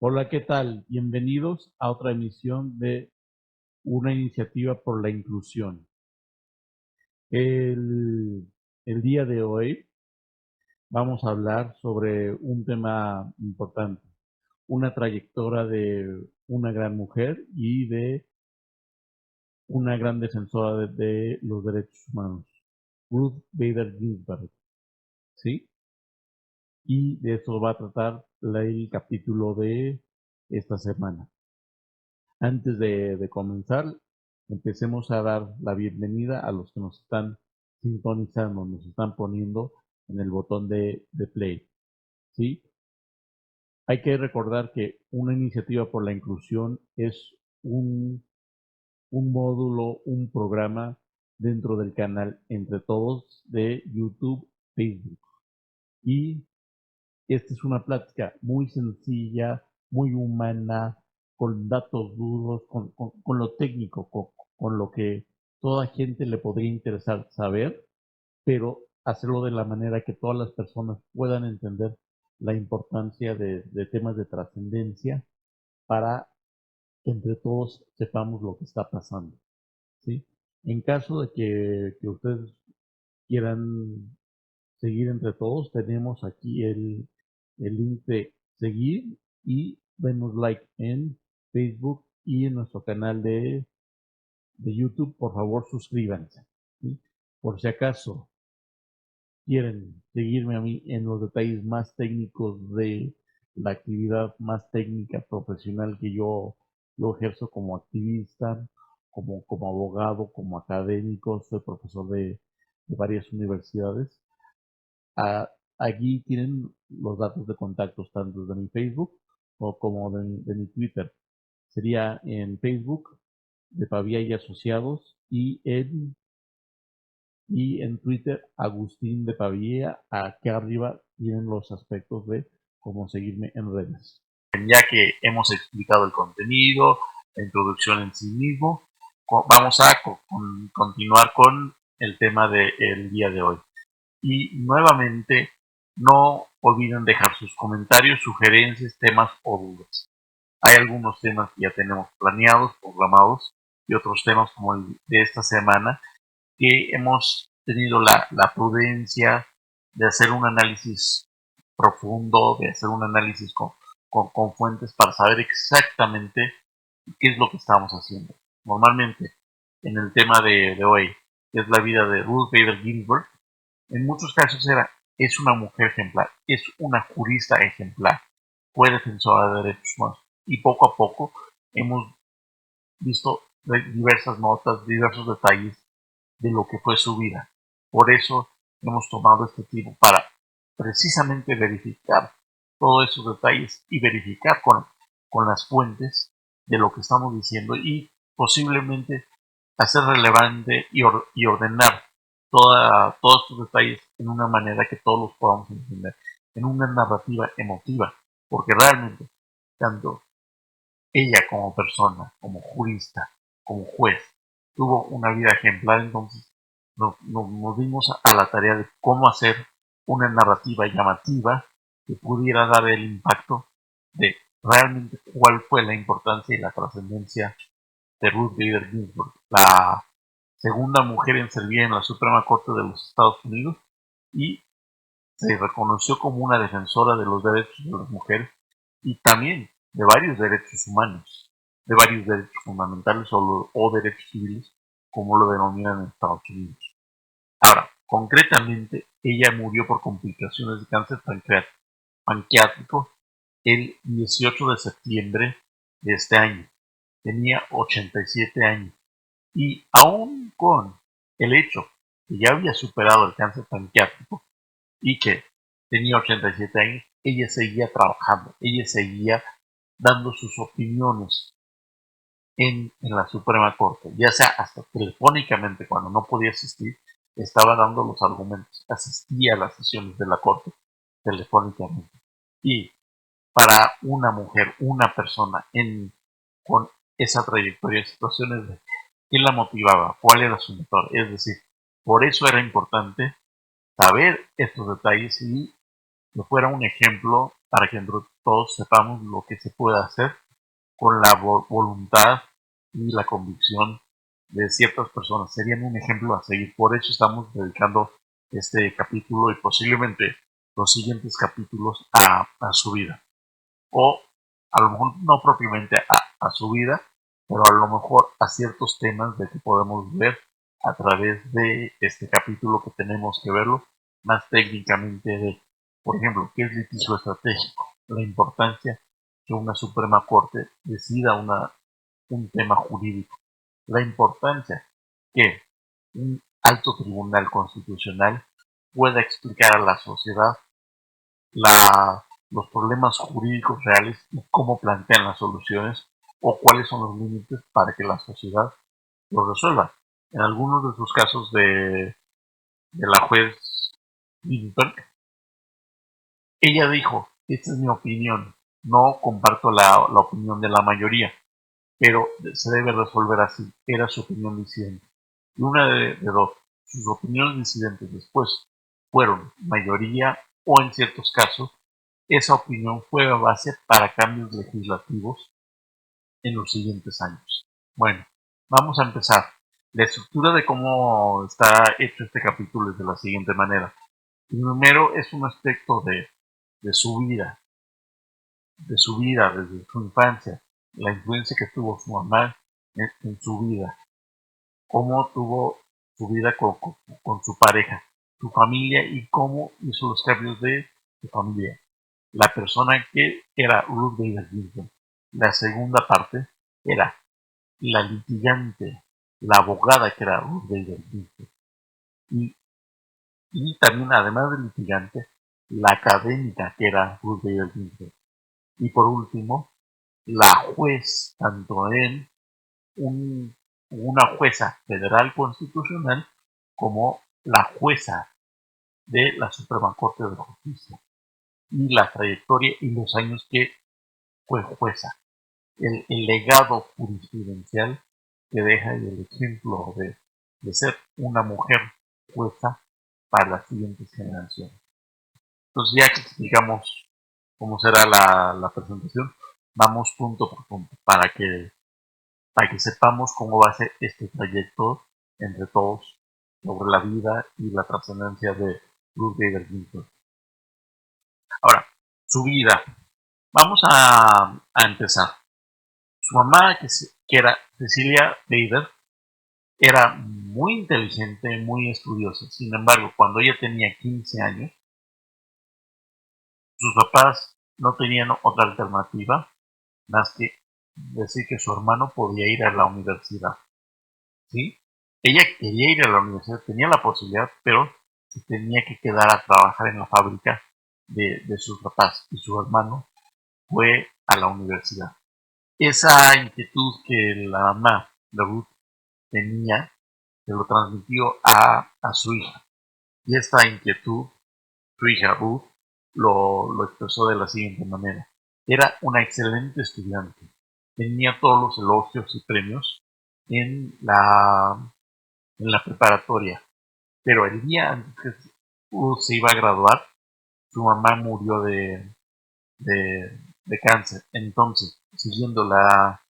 Hola, ¿qué tal? Bienvenidos a otra emisión de una iniciativa por la inclusión. El, el día de hoy vamos a hablar sobre un tema importante, una trayectoria de una gran mujer y de una gran defensora de los derechos humanos, Ruth Bader Ginsburg, ¿sí? Y de eso va a tratar el capítulo de esta semana. Antes de comenzar, empecemos a dar la bienvenida a los que nos están sintonizando, nos están poniendo en el botón de play. ¿Sí? Hay que recordar que una iniciativa por la inclusión es un, un módulo, un programa dentro del canal Entre Todos de YouTube, Facebook. Y esta es una plática muy sencilla, muy humana, con datos duros, con lo técnico, con lo que toda gente le podría interesar saber, pero hacerlo de la manera que todas las personas puedan entender la importancia de temas de trascendencia para que entre todos sepamos lo que está pasando, ¿sí? En caso de que ustedes quieran seguir entre todos, tenemos aquí el link de seguir y denos like en Facebook y en nuestro canal de YouTube. Por favor, suscríbanse, ¿sí? Por si acaso quieren seguirme a mí en los detalles más técnicos de la actividad más técnica profesional que yo ejerzo como activista, como abogado, como académico, soy profesor de varias universidades. A- Aquí tienen los datos de contactos tanto de mi Facebook como de mi Twitter. Sería en Facebook de Pavía y Asociados y en Twitter Agustín de Pavía. Aquí arriba tienen los aspectos de cómo seguirme en redes. Ya que hemos explicado el contenido, la introducción en sí mismo, vamos a continuar con el tema del día de hoy. Y nuevamente, no olviden dejar sus comentarios, sugerencias, temas o dudas. Hay algunos temas que ya tenemos planeados, programados, y otros temas como el de esta semana, que hemos tenido la prudencia de hacer un análisis profundo, de hacer un análisis con fuentes para saber exactamente qué es lo que estamos haciendo. Normalmente, en el tema de hoy, que es la vida de Ruth Bader Ginsburg, en muchos casos es una mujer ejemplar, es una jurista ejemplar, fue defensora de derechos humanos y poco a poco hemos visto diversas notas, diversos detalles de lo que fue su vida. Por eso hemos tomado este tiempo para precisamente verificar todos esos detalles y verificar con las fuentes de lo que estamos diciendo y posiblemente hacer relevante y ordenar todos estos detalles en una manera que todos los podamos entender, en una narrativa emotiva, porque realmente tanto ella como persona, como jurista, como juez, tuvo una vida ejemplar. Entonces nos dimos a la tarea de cómo hacer una narrativa llamativa que pudiera dar el impacto de realmente cuál fue la importancia y la trascendencia de Ruth Bader Ginsburg, la segunda mujer en servir en la Suprema Corte de los Estados Unidos, y se reconoció como una defensora de los derechos de las mujeres y también de varios derechos humanos, de varios derechos fundamentales o derechos civiles, como lo denominan en Estados Unidos. Ahora, concretamente, ella murió por complicaciones de cáncer pancreático el 18 de septiembre de este año. Tenía 87 años. Y aún con el hecho que ya había superado el cáncer pancreático y que tenía 87 años, ella seguía trabajando, ella seguía dando sus opiniones en la Suprema Corte, ya sea hasta telefónicamente cuando no podía asistir, estaba dando los argumentos, asistía a las sesiones de la Corte telefónicamente. Y para una mujer, una persona con esa trayectoria, situaciones de qué la motivaba, cuál era su motor, es decir, por eso era importante saber estos detalles y que fuera un ejemplo para que todos sepamos lo que se puede hacer con la voluntad y la convicción de ciertas personas. Serían un ejemplo a seguir. Por eso estamos dedicando este capítulo y posiblemente los siguientes capítulos a su vida. O a lo mejor no propiamente a su vida, pero a lo mejor a ciertos temas de que podemos ver a través de este capítulo, que tenemos que verlo más técnicamente de, por ejemplo, qué es litigio estratégico, la importancia que una Suprema Corte decida un tema jurídico, la importancia que un alto tribunal constitucional pueda explicar a la sociedad los problemas jurídicos reales y cómo plantean las soluciones o cuáles son los límites para que la sociedad lo resuelva. En algunos de sus casos de la juez Ginsburg, ella dijo, esta es mi opinión, no comparto la opinión de la mayoría, pero se debe resolver así. Era su opinión disidente. Y una de dos, sus opiniones disidentes después fueron mayoría o en ciertos casos esa opinión fue base para cambios legislativos en los siguientes años. Bueno, vamos a empezar. La estructura de cómo está hecho este capítulo es de la siguiente manera. Primero es un aspecto de su vida, desde su infancia, la influencia que tuvo su mamá en su vida, cómo tuvo su vida con su pareja, su familia y cómo hizo los cambios de su familia. La persona que era Ruth Bader Ginsburg. La segunda parte era la litigante, la abogada que era Ruth Bader Ginsburg. Y también, además de litigante, la académica que era Ruth Bader Ginsburg. Y por último, la juez, tanto en una jueza federal constitucional como la jueza de la Suprema Corte de Justicia. Y la trayectoria y los años que fue jueza. El legado jurisprudencial que deja y el ejemplo de ser una mujer jueza para las siguientes generaciones. Entonces, ya que explicamos cómo será la presentación, vamos punto por punto para que sepamos cómo va a ser este trayecto entre todos sobre la vida y la trascendencia de Ruth Bader Ginsburg. Ahora, su vida. Vamos a empezar. Su mamá, que era Cecilia Bader, era muy inteligente, muy estudiosa. Sin embargo, cuando ella tenía 15 años, sus papás no tenían otra alternativa más que decir que su hermano podía ir a la universidad. ¿Sí? Ella quería ir a la universidad, tenía la posibilidad, pero se tenía que quedar a trabajar en la fábrica de sus papás. Y su hermano fue a la universidad. Esa inquietud que la mamá de Ruth tenía, se lo transmitió a su hija. Y esta inquietud, su hija Ruth, lo expresó de la siguiente manera. Era una excelente estudiante. Tenía todos los elogios y premios en la preparatoria. Pero el día antes que Ruth se iba a graduar, su mamá murió de cáncer. Entonces, siguiendo la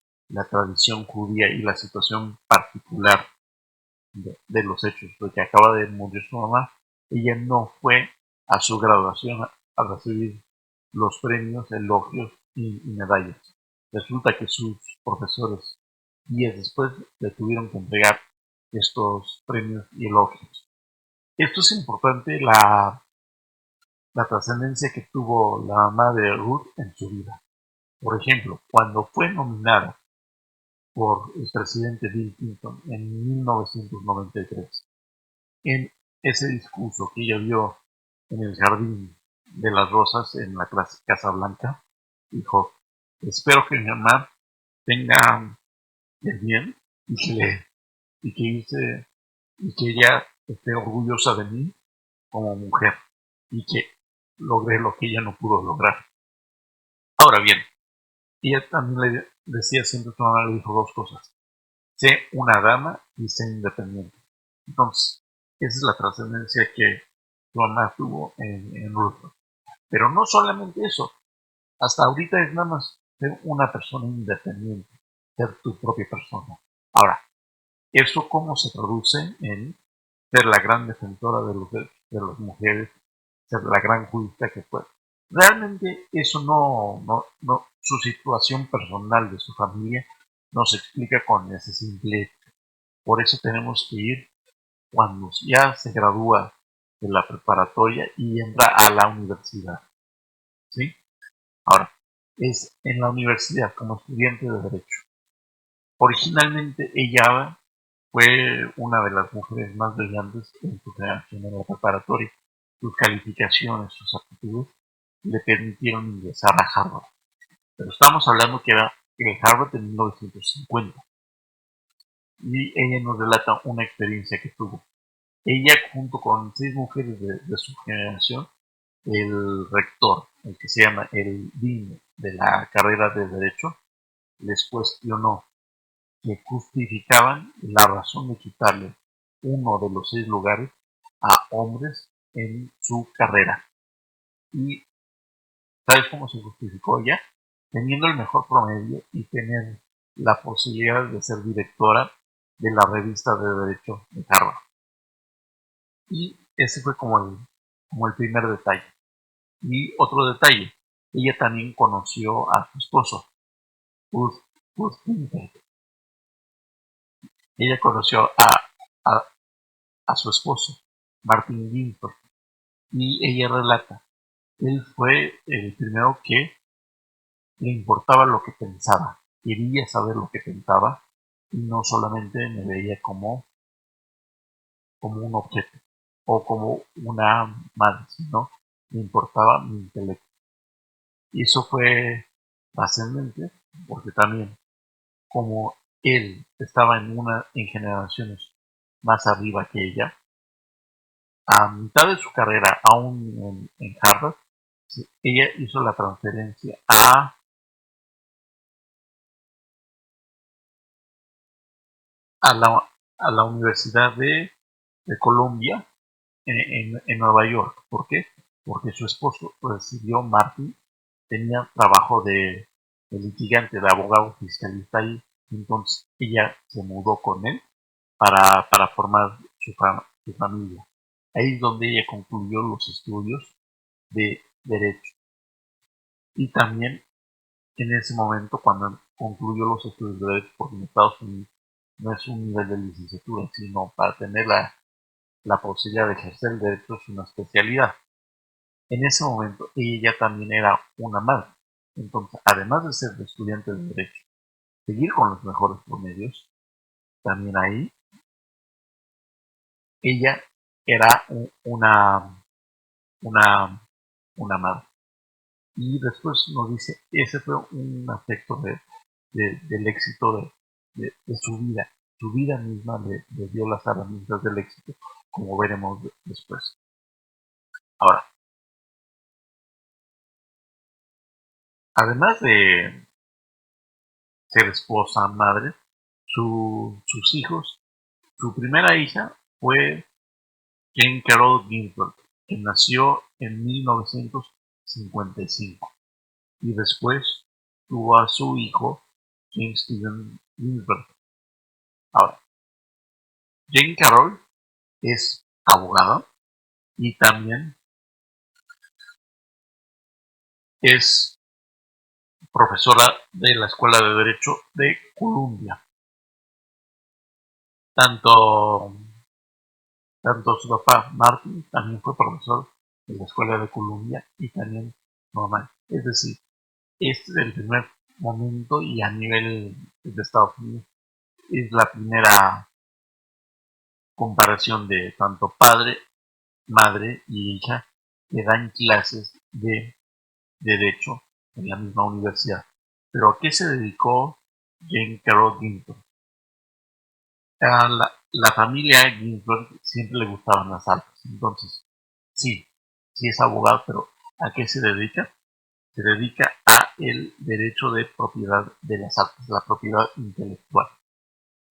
tradición judía y la situación particular de los hechos de que acaba de morir su mamá, ella no fue a su graduación a recibir los premios, elogios y medallas. Resulta que sus profesores días después le tuvieron que entregar estos premios y elogios. Esto es importante, la trascendencia que tuvo la mamá de Ruth en su vida. Por ejemplo, cuando fue nominada por el presidente Bill Clinton en 1993, en ese discurso que ella dio en el Jardín de las Rosas en la Casa Blanca, dijo, espero que mi mamá tenga el bien y que ella esté orgullosa de mí como mujer y que logré lo que ella no pudo lograr. Ahora bien, ella también le decía siempre, su mamá le dijo dos cosas: sé una dama y sé independiente. Entonces, esa es la trascendencia que su mamá tuvo en Ruth. Pero no solamente eso, hasta ahorita es nada más ser una persona independiente, ser tu propia persona. Ahora, ¿eso cómo se traduce en ser la gran defensora de las mujeres, ser la gran jurista que fue? Realmente eso no, su situación personal de su familia no se explica con ese simple hecho. Por eso tenemos que ir cuando ya se gradúa de la preparatoria y entra a la universidad, ¿sí? Ahora, es en la universidad como estudiante de Derecho. Originalmente ella fue una de las mujeres más brillantes en su generación en la preparatoria. Sus calificaciones, sus aptitudes le permitieron ingresar a Harvard. Pero estamos hablando que era el Harvard en 1950. Y ella nos relata una experiencia que tuvo. Ella, junto con 6 mujeres de su generación, el rector, el que se llama el dean de la carrera de Derecho, les cuestionó que justificaban la razón de quitarle uno de los 6 lugares a hombres en su carrera. ¿Y sabes cómo se justificó ella? Teniendo el mejor promedio y tener la posibilidad de ser directora de la revista de Derecho de Harvard. Y ese fue como el primer detalle. Y otro detalle, ella también conoció a su esposo, Ruth Ginsburg. Ella conoció a, a su esposo, Martin Ginsburg, y ella relata, él fue el primero que le importaba lo que pensaba, quería saber lo que pensaba, y no solamente me veía como un objeto o como una madre, sino le importaba mi intelecto. Y eso fue trascendente, porque también como él estaba en generaciones más arriba que ella, a mitad de su carrera, aún en Harvard, ella hizo la transferencia a, la, a la Universidad de Columbia en Nueva York. ¿Por qué? Porque su esposo recibió, Martin, tenía trabajo de litigante, de abogado fiscalista ahí. Entonces ella se mudó con él para formar su familia. Ahí es donde ella concluyó los estudios de Derecho. Y también en ese momento, cuando concluyó los estudios de Derecho, porque en Estados Unidos no es un nivel de licenciatura, sino para tener la posibilidad de ejercer el derecho es una especialidad. En ese momento ella también era una madre. Entonces, además de ser estudiante de Derecho, seguir con los mejores promedios, también ahí ella era una, una madre. Y después nos dice, ese fue un aspecto del éxito de su vida. Su vida misma le dio las herramientas del éxito, como veremos después. Ahora, además de ser esposa, madre, sus hijos, su primera hija fue Jane Carroll Ginsburg, que nació en 1955, y después tuvo a su hijo James Stephen Ginsburg. Ahora, Jane Carroll es abogada y también es profesora de la Escuela de Derecho de Columbia. Tanto, tanto su papá Martin también fue profesor de la Escuela de Columbia y también su mamá. Es decir, este es el primer momento y a nivel de Estados Unidos es la primera comparación de tanto padre, madre y hija que dan clases de derecho en la misma universidad. Pero ¿a qué se dedicó Jane Carroll Ginsburg? A la familia Ginsburg siempre le gustaban las artes. Entonces, sí, sí es abogado, pero ¿a qué se dedica? Se dedica a el derecho de propiedad de las artes, la propiedad intelectual.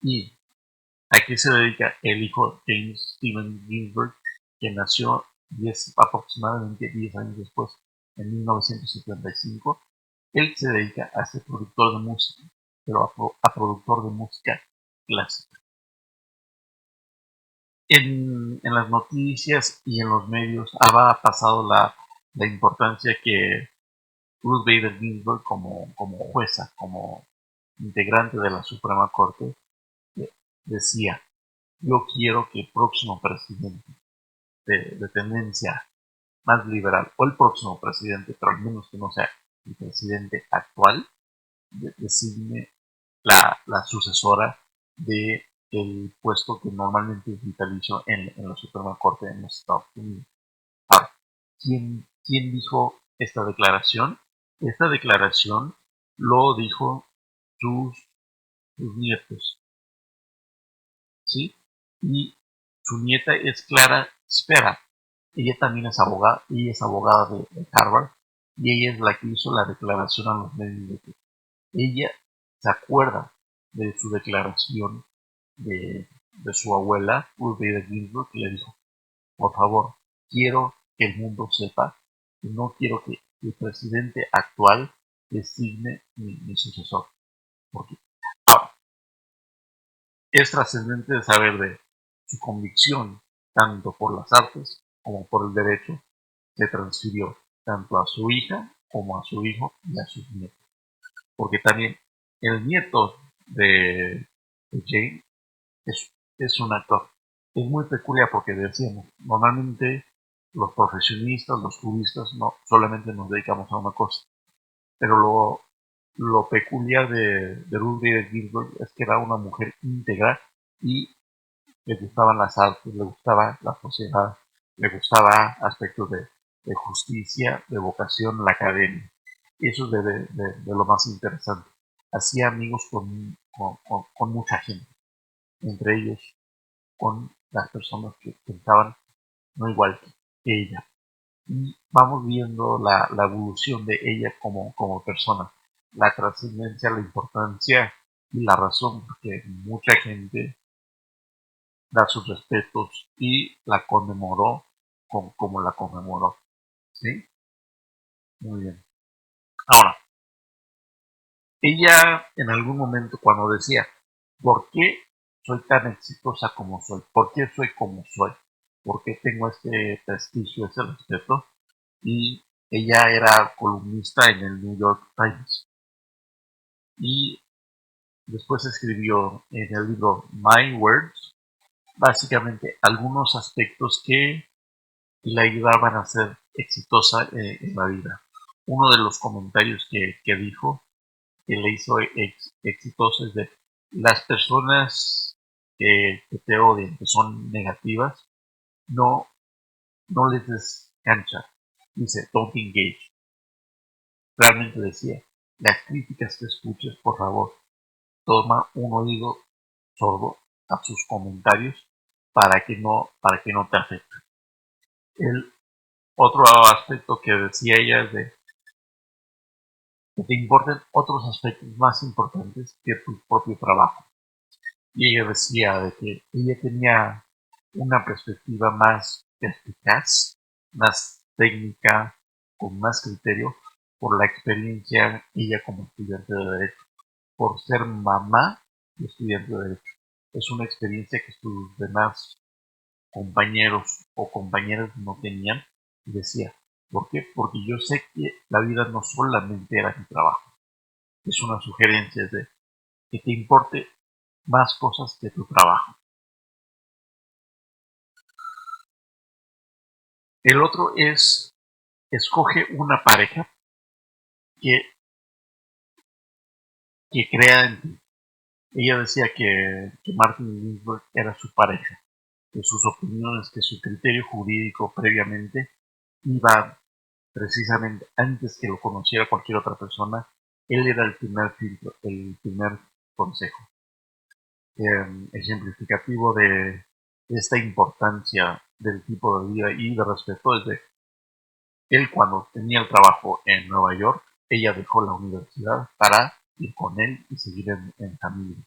¿Y a qué se dedica el hijo James Stephen Ginsburg, que nació aproximadamente 10 años después, en 1975? Él se dedica a ser productor de música, pero a productor de música clásica. En las noticias y en los medios ha pasado la importancia que Ruth Bader Ginsburg como jueza, como integrante de la Suprema Corte, decía, yo quiero que el próximo presidente de tendencia más liberal, o el próximo presidente, pero al menos que no sea el presidente actual, designe la sucesora de el puesto que normalmente es vitalicio en la Suprema Corte en los Estados Unidos. Ahora, ¿quién dijo esta declaración? Esta declaración lo dijo sus, sus nietos, ¿sí? Y su nieta es Clara Spera. Ella también es abogada, ella es abogada de Harvard, y ella es la que hizo la declaración a los medios de que ella se acuerda de su declaración de su abuela, Ruth Bader Ginsburg, que le dijo, por favor, quiero que el mundo sepa que no quiero que el presidente actual designe mi sucesor. Porque ahora, es trascendente de saber de su convicción, tanto por las artes como por el derecho, se transfirió tanto a su hija como a su hijo y a sus nietos. Porque también el nieto de Jane es un actor. Es muy peculiar porque decíamos, normalmente los profesionistas, los juristas, no solamente nos dedicamos a una cosa. Pero lo peculiar de Ruth Bader Ginsburg es que era una mujer íntegra y le gustaban las artes, le gustaba la sociedad, le gustaba aspectos de justicia, de vocación, la academia. Y eso es de lo más interesante. Hacía amigos con mucha gente, entre ellos con las personas que pensaban no igual que ella. Y vamos viendo la evolución de ella como persona, la trascendencia, la importancia y la razón porque mucha gente da sus respetos y la conmemoró como la conmemoró. ¿Sí? Muy bien. Ahora, ella en algún momento cuando decía, ¿por qué soy tan exitosa como soy? ¿Por qué soy como soy? ¿Por qué tengo este prestigio, ese respeto? Y ella era columnista en el New York Times. Y después escribió en el libro My Words, básicamente algunos aspectos que le ayudaban a ser exitosa en la vida. Uno de los comentarios que dijo que le hizo exitosa es de las personas que te odian, que son negativas, no, no les des cancha. Dice, don't engage. Realmente decía, las críticas que escuches, por favor, toma un oído sordo a sus comentarios para que no te afecte. El otro aspecto que decía ella es de que te importen otros aspectos más importantes que tu propio trabajo. Y ella decía de que ella tenía una perspectiva más eficaz, más técnica, con más criterio, por la experiencia ella como estudiante de Derecho, por ser mamá y estudiante de Derecho. Es una experiencia que sus demás compañeros o compañeras no tenían. Y decía, ¿por qué? Porque yo sé que la vida no solamente era mi trabajo. Es una sugerencia de que te importe más cosas que tu trabajo. El otro es, escoge una pareja que, que crea en ti. Ella decía que Martin Ginsburg era su pareja, que sus opiniones, que su criterio jurídico previamente iba precisamente antes que lo conociera cualquier otra persona, él era el primer filtro, el primer consejo. Ejemplificativo de esta importancia del tipo de vida y de respeto es de él cuando tenía el trabajo en Nueva York, ella dejó la universidad para ir con él y seguir en familia.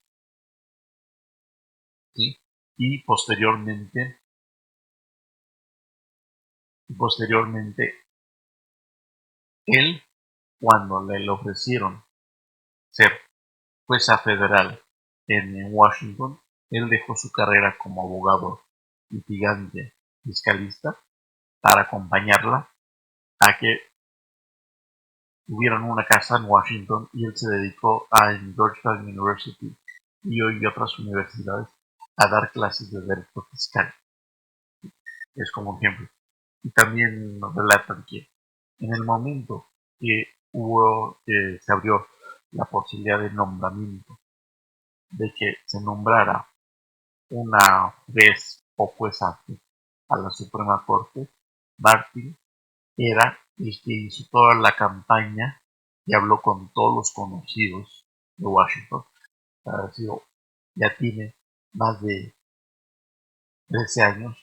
¿Sí? Y posteriormente él cuando le ofrecieron ser jueza federal en Washington, él dejó su carrera como abogado litigante fiscalista para acompañarla a que tuvieron una casa en Washington y él se dedicó en Georgetown University y otras universidades a dar clases de derecho fiscal. Es como un ejemplo. Y también nos relatan que en el momento que se abrió la posibilidad de nombramiento, de que se nombrara una juez o jueza a la Suprema Corte, Martin era el que hizo toda la campaña y habló con todos los conocidos de Washington. Ha sido, ya tiene más de 13 años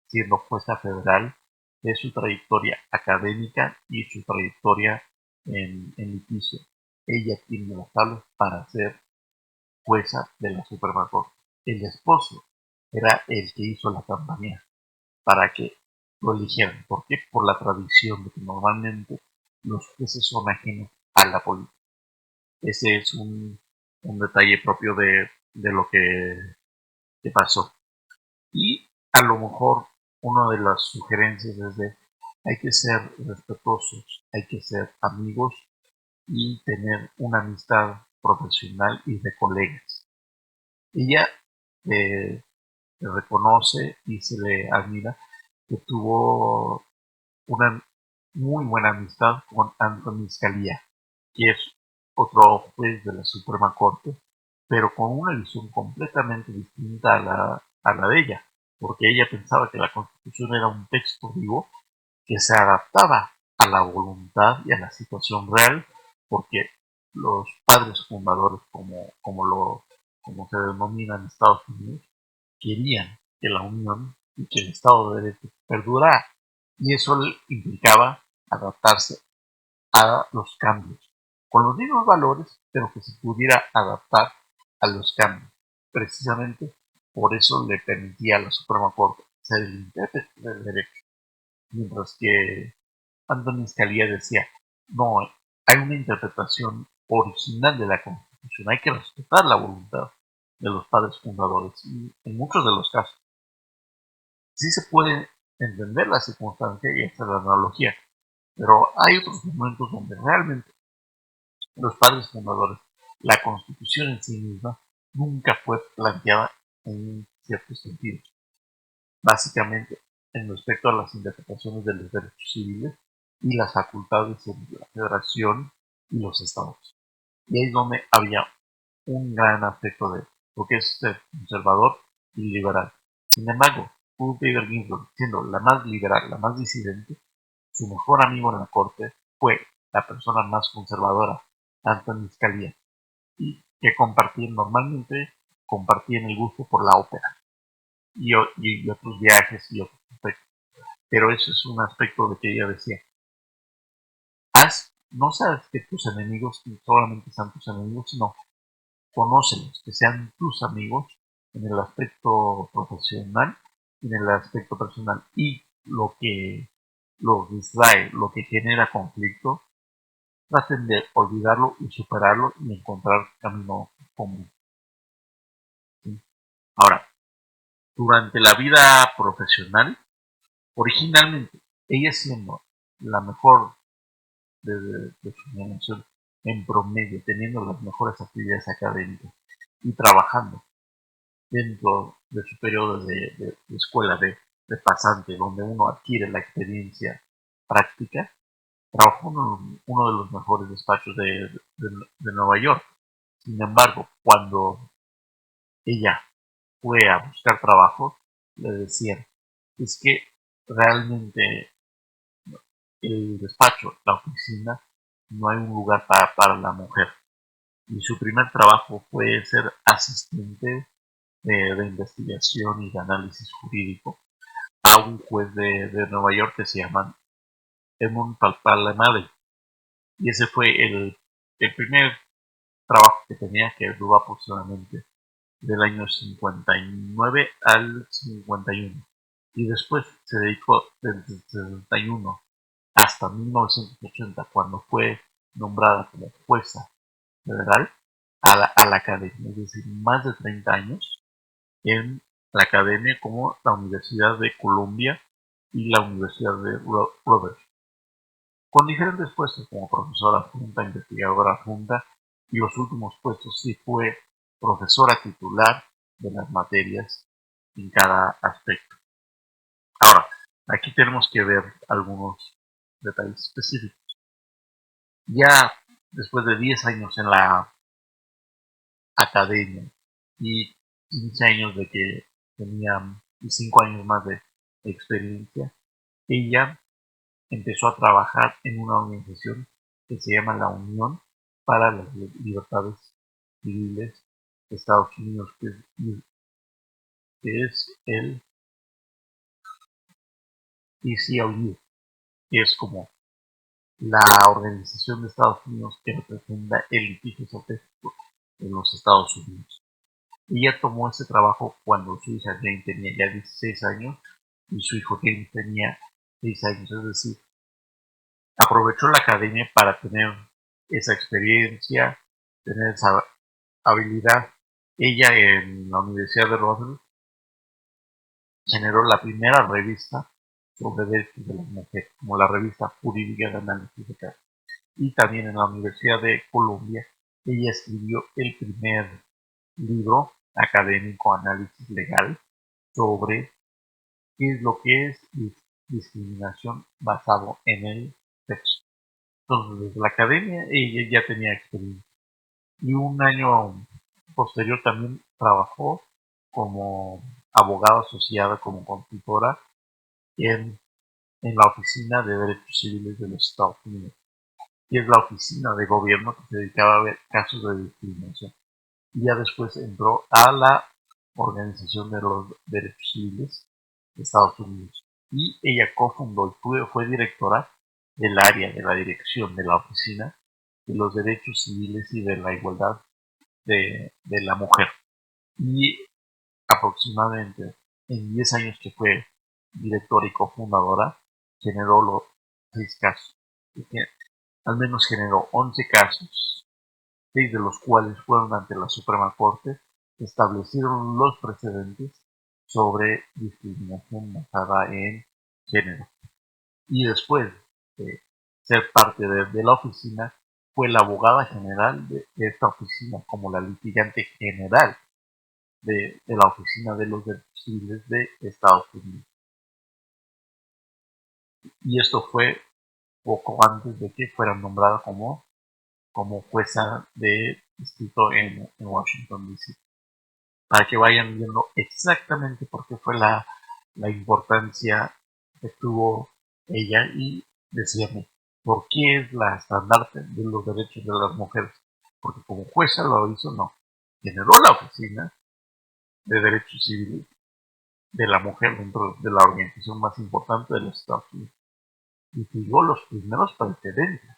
siendo jueza federal, de su trayectoria académica y su trayectoria en litigio. Ella tiene las tablas para ser jueza de la Suprema Corte. El esposo era el que hizo la campaña para que lo eligieran. ¿Por qué? Por la tradición de que normalmente los jueces son ajenos a la política. Ese es un detalle propio de lo que pasó. Y a lo mejor una de las sugerencias es de hay que ser respetuosos, hay que ser amigos y tener una amistad profesional y de colegas. Ella le reconoce y se le admira que tuvo una muy buena amistad con Anthony Scalia, que es otro juez de la Suprema Corte, pero con una visión completamente distinta a la de ella, porque ella pensaba que la Constitución era un texto vivo que se adaptaba a la voluntad y a la situación real, porque los padres fundadores, como se denomina en Estados Unidos, querían que la Unión y que el Estado de Derecho perdurara, y eso implicaba adaptarse a los cambios, con los mismos valores, pero que se pudiera adaptar a los cambios. Precisamente por eso le permitía a la Suprema Corte ser el intérprete del derecho, mientras que Anthony Scalia decía, no, hay una interpretación original de la Constitución, hay que respetar la voluntad de los padres fundadores, y en muchos de los casos sí se puede entender la circunstancia y hacer la analogía, pero hay otros momentos donde realmente los padres fundadores, la Constitución en sí misma, nunca fue planteada en ciertos sentidos. Básicamente, en respecto a las interpretaciones de los derechos civiles y las facultades de la federación y los estados. Y ahí es donde había un gran aspecto de lo que es ser conservador y liberal. Sin embargo, Ruth Bader Ginsburg, siendo la más liberal, la más disidente, su mejor amigo en la corte fue la persona más conservadora, Anthony Scalia, y que normalmente compartían el gusto por la ópera y otros viajes y otros aspectos. Pero eso es un aspecto de que ella decía, no sabes que tus enemigos solamente sean tus enemigos, sino conócelos, que sean tus amigos en el aspecto profesional y en el aspecto personal. Y lo que los distrae, lo que genera conflicto, traten de olvidarlo y superarlo y encontrar camino común. ¿Sí? Ahora, durante la vida profesional, originalmente, ella siendo la mejor de su generación en promedio, teniendo las mejores actividades académicas y trabajando dentro de su periodo de escuela de pasante, donde uno adquiere la experiencia práctica, trabajó en uno de los mejores despachos de Nueva York. Sin embargo, cuando ella fue a buscar trabajo, le decían, es que realmente el despacho, la oficina, no hay un lugar para la mujer. Y su primer trabajo fue ser asistente de investigación y de análisis jurídico a un juez de Nueva York que se llama Edmund Palpalamaday. Y ese fue el primer trabajo que tenía, que duró aproximadamente del año 59 al 51. Y después se dedicó desde el 61 hasta 1980, cuando fue nombrada como jueza federal a la academia, es decir, más de 30 años en la academia como la Universidad de Columbia y la Universidad de Rutgers, con diferentes puestos como profesora adjunta, investigadora adjunta, y los últimos puestos sí fue profesora titular de las materias en cada aspecto. Ahora, aquí tenemos que ver algunos detalles específicos. Ya después de 10 años en la academia y 15 años de que tenía y 5 años más de experiencia, ella empezó a trabajar en una organización que se llama la Unión para las Libertades Civiles de Estados Unidos, que es el ACLU, que es como la organización de Estados Unidos que representa el litigio estratégico en los Estados Unidos. Ella tomó ese trabajo cuando su hija Jane tenía ya 16 años y su hijo James tenía 6 años, es decir, aprovechó la academia para tener esa experiencia, tener esa habilidad. Ella en la Universidad de Rutgers generó la primera revista sobre derechos de las mujeres, como la revista jurídica de análisis de casos. Y también en la Universidad de Columbia ella escribió el primer libro académico, análisis legal, sobre qué es lo que es discriminación basado en el sexo. Entonces, desde la academia ella ya tenía experiencia. Y un año posterior también trabajó como abogada asociada, como consultora en la Oficina de Derechos Civiles de los Estados Unidos. Y es la oficina de gobierno que se dedicaba a ver casos de discriminación. Y ya después entró a la Organización de los Derechos Civiles de Estados Unidos. Y ella cofundó y fue directora del área de la dirección de la Oficina de los Derechos Civiles y de la Igualdad de la Mujer. Y aproximadamente en 10 años que fue directora y cofundadora, generó los 6 casos. Al menos generó 11 casos, 6 de los cuales fueron ante la Suprema Corte, que establecieron los precedentes sobre discriminación basada en género. Y después de ser parte de la oficina, fue la abogada general de esta oficina, como la litigante general de la Oficina de los Derechos Civiles de Estados Unidos. Y esto fue poco antes de que fuera nombrada como jueza de distrito en Washington, D.C. Para que vayan viendo exactamente por qué fue la importancia que tuvo ella y decíame, ¿por qué es la estandarte de los derechos de las mujeres? Porque como jueza lo hizo, no. Generó la Oficina de Derechos Civiles de la mujer dentro de la organización más importante de los Estados Unidos. Y fijó los primeros precedentes,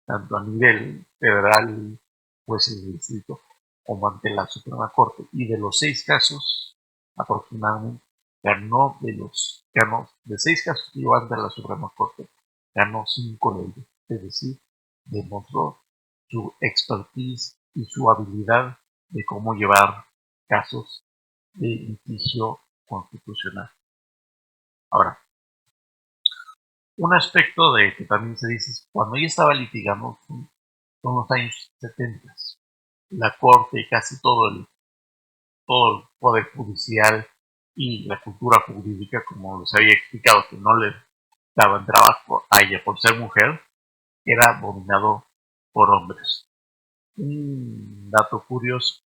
tanto a nivel federal, jueces de distrito, como ante la Suprema Corte. Y de los 6 casos, aproximadamente, ganó de 6 casos que iba ante la Suprema Corte, ganó 5 de ellos. Es decir, demostró su expertise y su habilidad de cómo llevar casos de litigio constitucional. Ahora, un aspecto de que también se dice es cuando ella estaba litigando son los años 70. La corte y casi todo el poder judicial y la cultura jurídica, como les había explicado, que no le daban trabajo a ella por ser mujer, era dominado por hombres. Un dato curioso,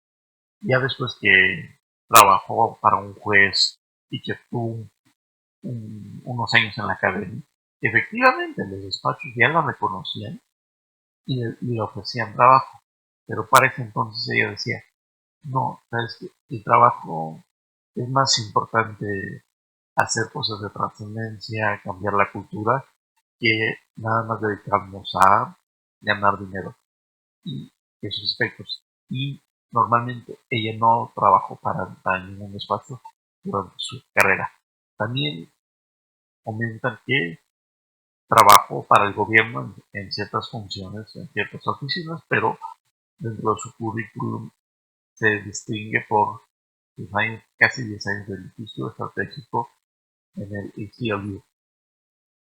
ya después que trabajó para un juez y que tuvo unos años en la academia, efectivamente los despachos ya la reconocían y le ofrecían trabajo, pero para ese entonces ella decía, no, sabes que el trabajo es más importante hacer cosas de trascendencia, cambiar la cultura, que nada más dedicarnos a ganar dinero y esos aspectos. Y normalmente ella no trabajó para ningún despacho durante su carrera. También comentan que trabajó para el gobierno en ciertas funciones, en ciertas oficinas, pero dentro de su currículum se distingue por casi 10 años de litigio estratégico en el ACLU.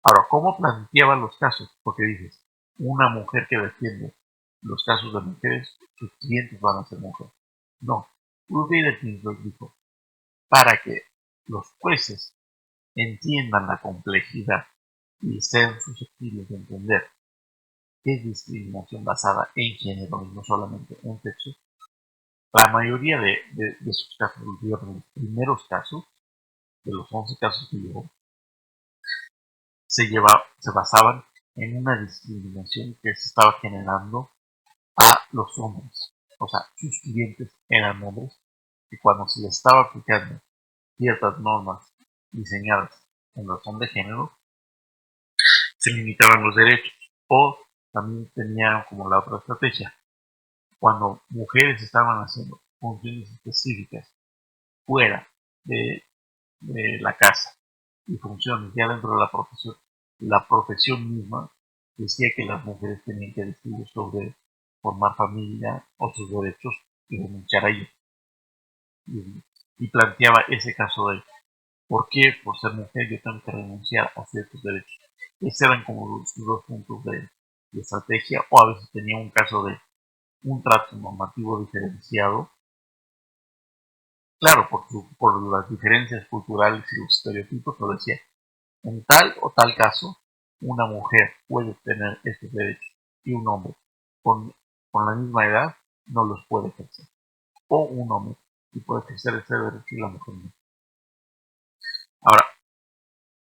Ahora, ¿cómo planteaban los casos? Porque dices, una mujer que defiende los casos de mujeres, sus clientes van a ser mujeres. No, Ruth Bader Ginsburg dijo, para que los jueces entiendan la complejidad y sean susceptibles de entender qué es discriminación basada en género y no solamente en sexo, la mayoría de sus casos, los primeros casos, de los 11 casos que llevó, se basaban en una discriminación que se estaba generando a los hombres. O sea, sus clientes eran hombres y cuando se les estaba aplicando ciertas normas diseñadas en razón de género, se limitaban los derechos. O también tenía como la otra estrategia, cuando mujeres estaban haciendo funciones específicas fuera de, de la casa y funciones ya dentro de la profesión misma decía que las mujeres tenían que decidir sobre formar familia o sus derechos y renunciar a ellos. Y planteaba ese caso de por qué por ser mujer yo tengo que renunciar a ciertos derechos. Esos eran como los dos puntos de estrategia, o a veces tenía un caso de un trato normativo diferenciado. Claro, por las diferencias culturales y los estereotipos, lo decía, en tal o tal caso, una mujer puede tener estos derechos y un hombre con, con la misma edad no los puede ejercer. O un hombre y puede ejercer ese derecho y la mujer no. Ahora,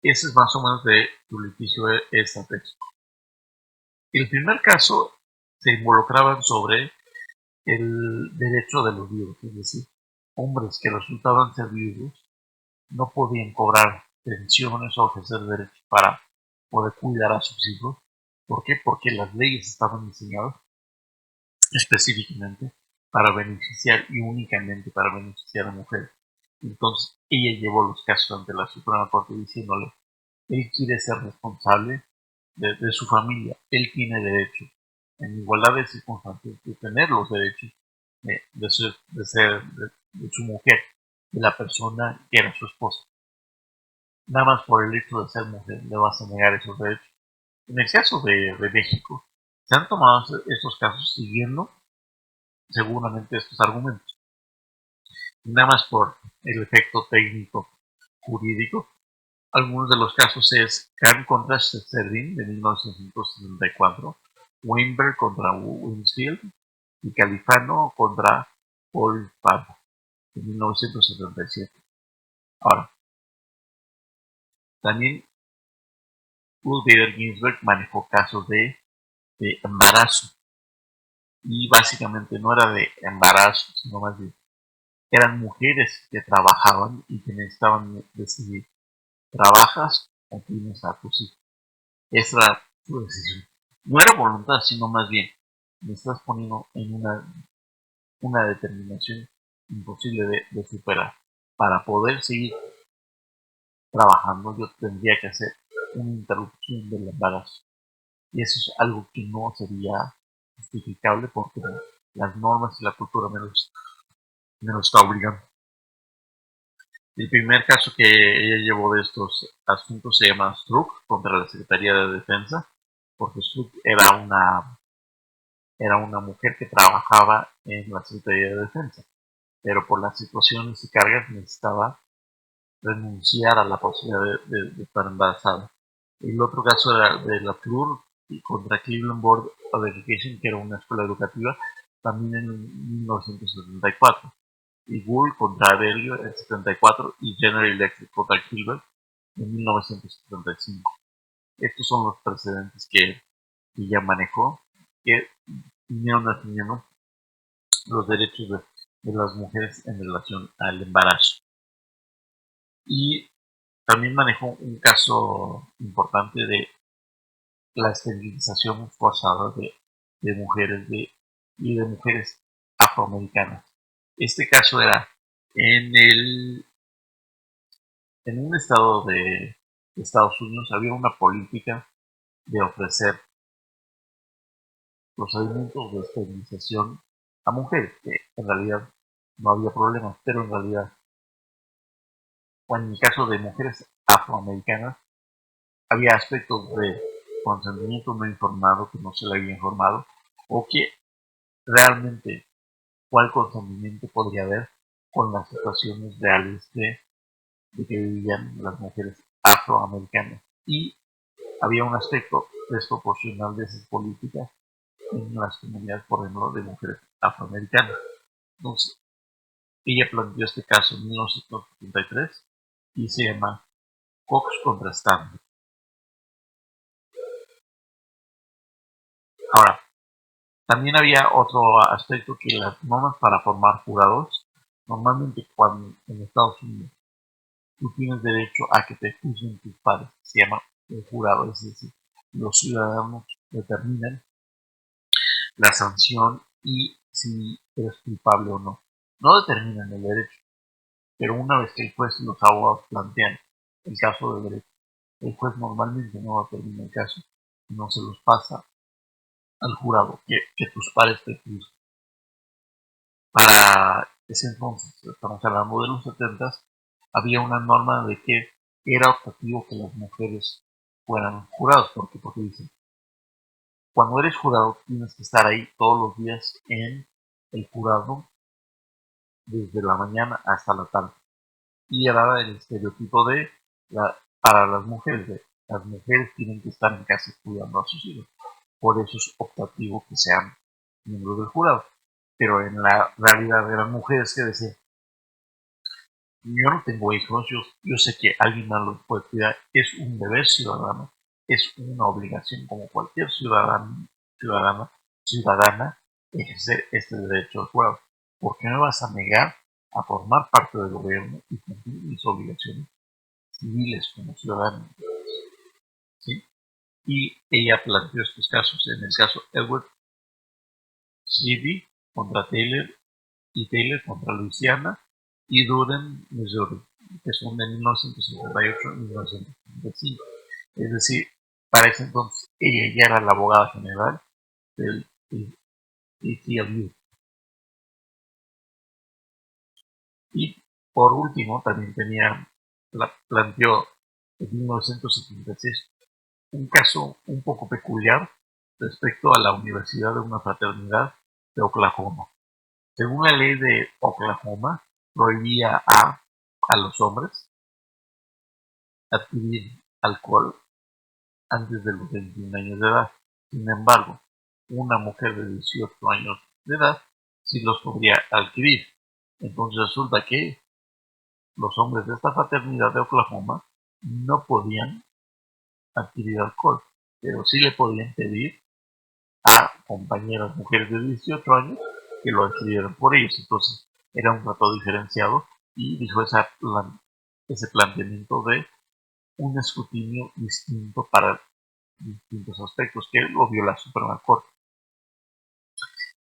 ese es más o menos de tu litigio estratégico. El primer caso se involucraban sobre el derecho de los viudos, es decir, hombres que resultaban ser viudos no podían cobrar pensiones o ejercer derechos para poder cuidar a sus hijos. ¿Por qué? Porque las leyes estaban diseñadas específicamente para beneficiar y únicamente para beneficiar a mujeres. Entonces ella llevó los casos ante la Suprema Corte diciéndole, él quiere ser responsable de su familia, él tiene derecho en igualdad de circunstancias de tener los derechos de su mujer, de la persona que era su esposa. Nada más por el hecho de ser mujer le vas a negar esos derechos. En el caso de México, se han tomado estos casos siguiendo seguramente estos argumentos. Nada más por el efecto técnico jurídico. Algunos de los casos es Khan contra Serdin de 1974, Weinberg contra Winsfield y Califano contra Paul Papa de 1977. Ahora, también Ruth Bader Ginsburg manejó casos de embarazo y básicamente no era de embarazo, sino más bien eran mujeres que trabajaban y que necesitaban decidir, ¿trabajas o tienes a tus hijos? Esa era tu decisión. No era voluntad, sino más bien me estás poniendo en una determinación imposible de superar. Para poder seguir trabajando, yo tendría que hacer una interrupción del embarazo. Y eso es algo que no sería justificable porque las normas y la cultura me lo está obligando. El primer caso que ella llevó de estos asuntos se llama Strzok contra la Secretaría de Defensa, porque Strzok era una mujer que trabajaba en la Secretaría de Defensa, pero por las situaciones y cargas necesitaba renunciar a la posibilidad de estar embarazada. El otro caso era de la FLUR contra Cleveland Board of Education, que era una escuela educativa, también en 1974. Y Bull contra Adelio en 74 y General Electric contra Gilbert en 1975. Estos son los precedentes que ya manejó, que vinieron definiendo los derechos de las mujeres en relación al embarazo. Y también manejó un caso importante de la esterilización forzada de mujeres y de mujeres afroamericanas. Este caso era en en un estado de Estados Unidos había una política de ofrecer procedimientos de esterilización a mujeres, que en realidad no había problemas, pero en realidad, o en el caso de mujeres afroamericanas, había aspectos de consentimiento no informado que no se le había informado, o que realmente cuál consentimiento podría haber con las situaciones reales de que vivían las mujeres afroamericanas. Y había un aspecto desproporcional de esas políticas en las comunidades, por ejemplo, de mujeres afroamericanas. Entonces, ella planteó este caso en 1973 y se llama Cox contra Stanley. Ahora, también había otro aspecto, que las normas para formar jurados, normalmente cuando en Estados Unidos tú tienes derecho a que te juzguen tus padres, se llama un jurado, es decir, los ciudadanos determinan la sanción y si eres culpable o no. No determinan el derecho, pero una vez que el juez y los abogados plantean el caso de derecho, el juez normalmente no determina el caso, no se los pasa al jurado que tus padres te juzguen. Para ese entonces, estamos hablando de los 70, había una norma de que era optativo que las mujeres fueran jurados. ¿Por qué? Porque dicen, cuando eres jurado tienes que estar ahí todos los días en el jurado, desde la mañana hasta la tarde. Y era el estereotipo de para las mujeres, las mujeres tienen que estar en casa cuidando a sus hijos. Por eso es optativo que sean miembros del jurado. Pero en la realidad eran mujeres que decían, yo no tengo hijos, yo sé que alguien más los puede cuidar, es un deber ciudadano, es una obligación como cualquier ciudadana ejercer este derecho al jurado. ¿Por qué me vas a negar a formar parte del gobierno y cumplir mis obligaciones civiles como ciudadano? ¿Sí? Y ella planteó estos casos, en el caso Edward Seavey contra Taylor y Taylor contra Luisiana y Durham, Missouri, que son de 1958 y 1965. Es decir, para ese entonces ella ya era la abogada general del ACLU. Y por último, también planteó en 1976 un caso un poco peculiar respecto a la Universidad de una Fraternidad de Oklahoma. Según la ley de Oklahoma, prohibía a los hombres adquirir alcohol antes de los 21 años de edad. Sin embargo, una mujer de 18 años de edad sí los podría adquirir. Entonces resulta que los hombres de esta fraternidad de Oklahoma no podían adquirir alcohol, pero sí le podían pedir a compañeras mujeres de 18 años que lo adquirieran por ellos. Entonces era un trato diferenciado y dijo ese planteamiento de un escrutinio distinto para distintos aspectos que lo vio la Suprema Corte.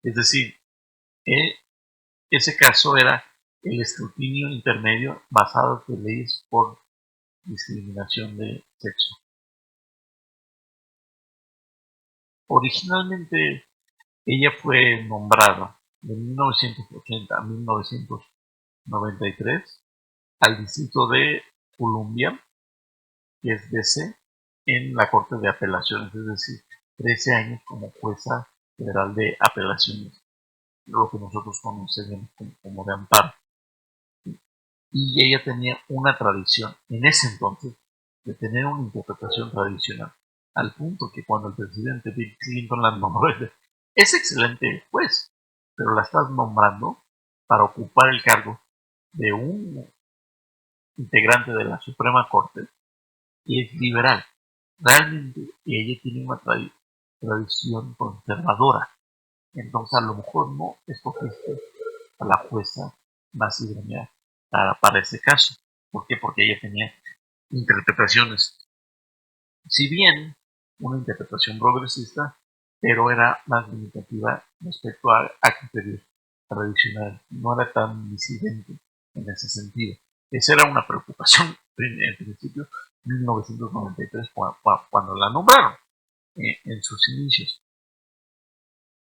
Es decir, ese caso era el escrutinio intermedio basado en leyes por discriminación de sexo. Originalmente ella fue nombrada de 1980 a 1993 al distrito de Columbia, que es DC, en la Corte de Apelaciones, es decir, 13 años como jueza federal de apelaciones, lo que nosotros conocemos como de amparo. Y ella tenía una tradición, en ese entonces, de tener una interpretación tradicional, al punto que cuando el presidente Bill Clinton la nombró, es excelente juez, pero la estás nombrando para ocupar el cargo de un integrante de la Suprema Corte y es liberal. Realmente ella tiene una tradición conservadora, entonces a lo mejor no escogiste a la jueza más idónea para ese caso. ¿Por qué? Porque ella tenía interpretaciones, si bien una interpretación progresista, pero era más limitativa respecto a criterios tradicionales, no era tan disidente en ese sentido. Esa era una preocupación en principio, 1993, cuando la nombraron. en sus inicios.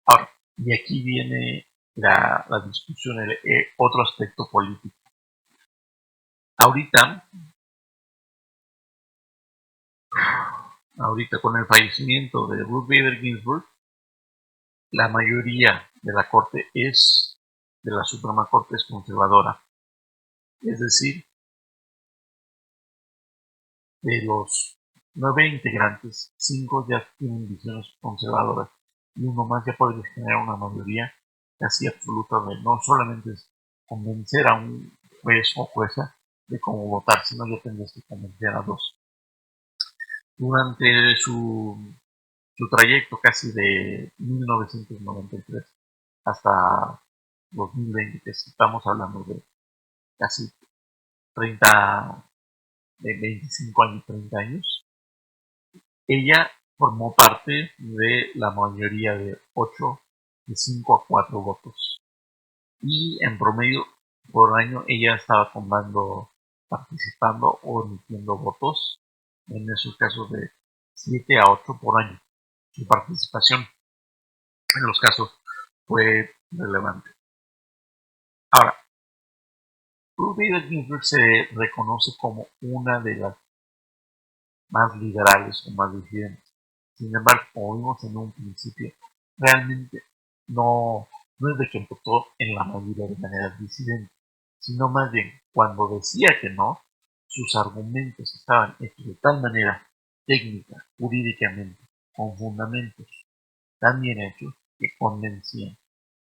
Ahora, y aquí viene la discusión, otro aspecto político. Ahorita con el fallecimiento de Ruth Bader Ginsburg, la mayoría de la Suprema Corte es conservadora. Es decir, de los 9 integrantes, 5 ya tienen visiones conservadoras y uno más ya podría generar una mayoría casi absoluta de no solamente convencer a un juez o jueza de cómo votar, sino ya tendrías que convencer a dos. Durante su trayecto casi de 1993 hasta 2020, que estamos hablando de casi 30, de 25 años, 30 años, ella formó parte de la mayoría de 5 a 4 votos. Y en promedio, por año, ella estaba participando o emitiendo votos, en esos casos de 7 a 8 por año. Su participación en los casos fue relevante. Ahora, Ruth Bader Ginsburg se reconoce como una de las más liberales o más disidentes. Sin embargo, como vimos en un principio, realmente no es de que votó en la mayoría de manera disidente, sino más bien cuando decía que no, sus argumentos estaban hechos de tal manera técnica, jurídicamente, con fundamentos tan bien hechos que convencían.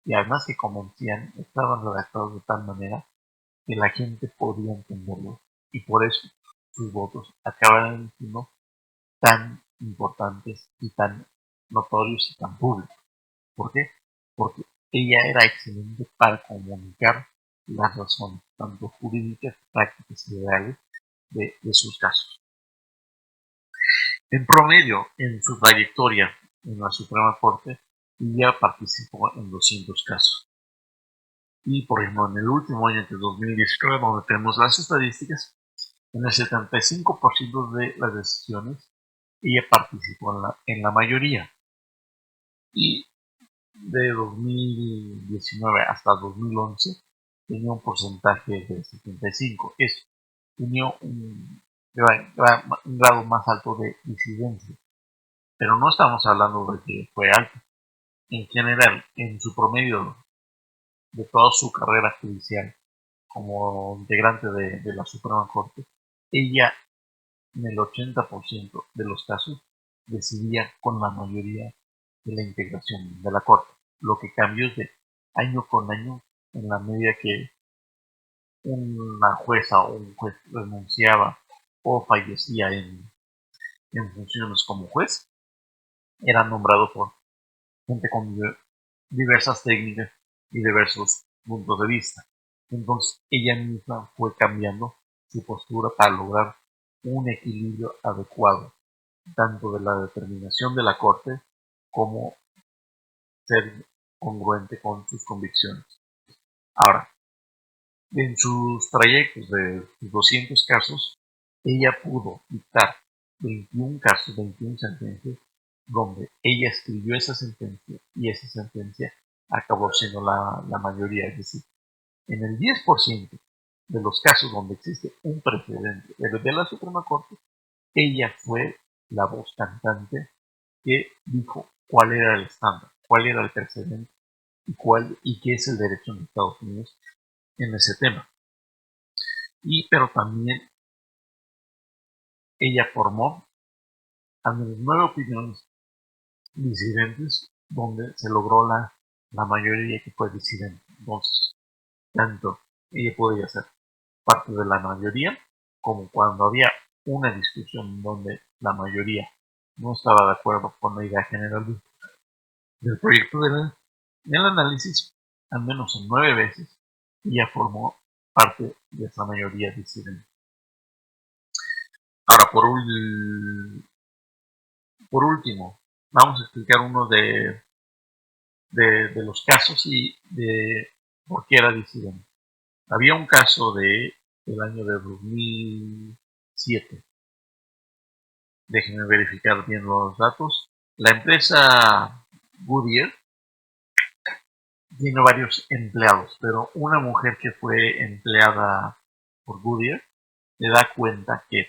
Y además que convencían, estaban redactados de tal manera que la gente podía entenderlo. Y por eso sus votos acabaron siendo tan importantes y tan notorios y tan públicos. ¿Por qué? Porque ella era excelente para comunicar las razones, tanto jurídicas, prácticas y legales, de sus casos. En promedio, en su trayectoria en la Suprema Corte, ella participó en 200 casos. Y, por ejemplo, en el último año de 2019, donde tenemos las estadísticas, en el 75% de las decisiones, ella participó en la mayoría. Y de 2019 hasta 2011 tenía un porcentaje de 75. Eso tenía un grado más alto de disidencia. Pero no estamos hablando de que fue alto. En general, en su promedio de toda su carrera judicial como integrante de la Suprema Corte, ella en el 80% de los casos decidía con la mayoría de la integración de la Corte. Lo que cambió es de año con año, en la medida que una jueza o un juez renunciaba o fallecía en funciones como juez, era nombrado por gente con diversas técnicas y diversos puntos de vista. Entonces ella misma fue cambiando su postura para lograr un equilibrio adecuado, tanto de la determinación de la Corte como ser congruente con sus convicciones. Ahora, en sus trayectos de 200 casos, ella pudo dictar 21 casos, 21 sentencias, donde ella escribió esa sentencia y esa sentencia acabó siendo la mayoría. Es decir, en el 10% de los casos donde existe un precedente de la Suprema Corte, ella fue la voz cantante que dijo cuál era el estándar, cuál era el precedente y qué es el derecho en Estados Unidos en ese tema. Pero también ella formó al menos 9 opiniones disidentes donde se logró la mayoría que fue disidente. Entonces, tanto ella podía ser parte de la mayoría como cuando había una discusión donde la mayoría no estaba de acuerdo con la idea general del proyecto del análisis, al menos en 9 veces, ella formó parte de esa mayoría disidente. Ahora, por último, vamos a explicar uno de los casos y de por qué era disidente. Había un caso del año de 2007. Déjenme verificar bien los datos. La empresa Goodyear tiene varios empleados, pero una mujer que fue empleada por Goodyear se da cuenta que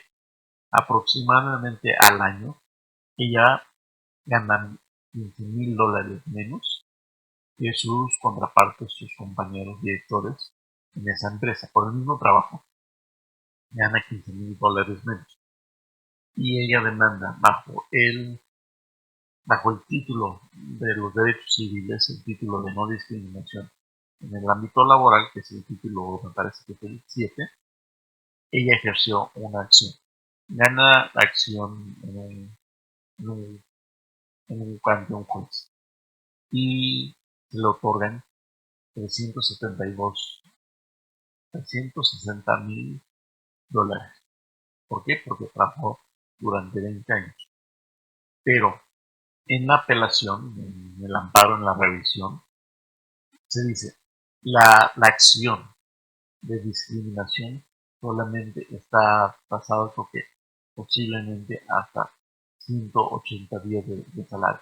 aproximadamente al año ella gana $15,000 menos que sus contrapartes, sus compañeros directores en esa empresa. Por el mismo trabajo, gana $15,000 menos. Y ella demanda bajo el título de los derechos civiles, el título de no discriminación en el ámbito laboral, que es el título, me parece que es el 7, ella ejerció una acción. Gana la acción en un, ante un juez y se le otorgan 360,000 dólares. ¿Por qué? Porque trabajó durante 20 años. Pero en la apelación, en el amparo, en la revisión, se dice, la acción de discriminación solamente está basada porque posiblemente hasta 180 días de salario.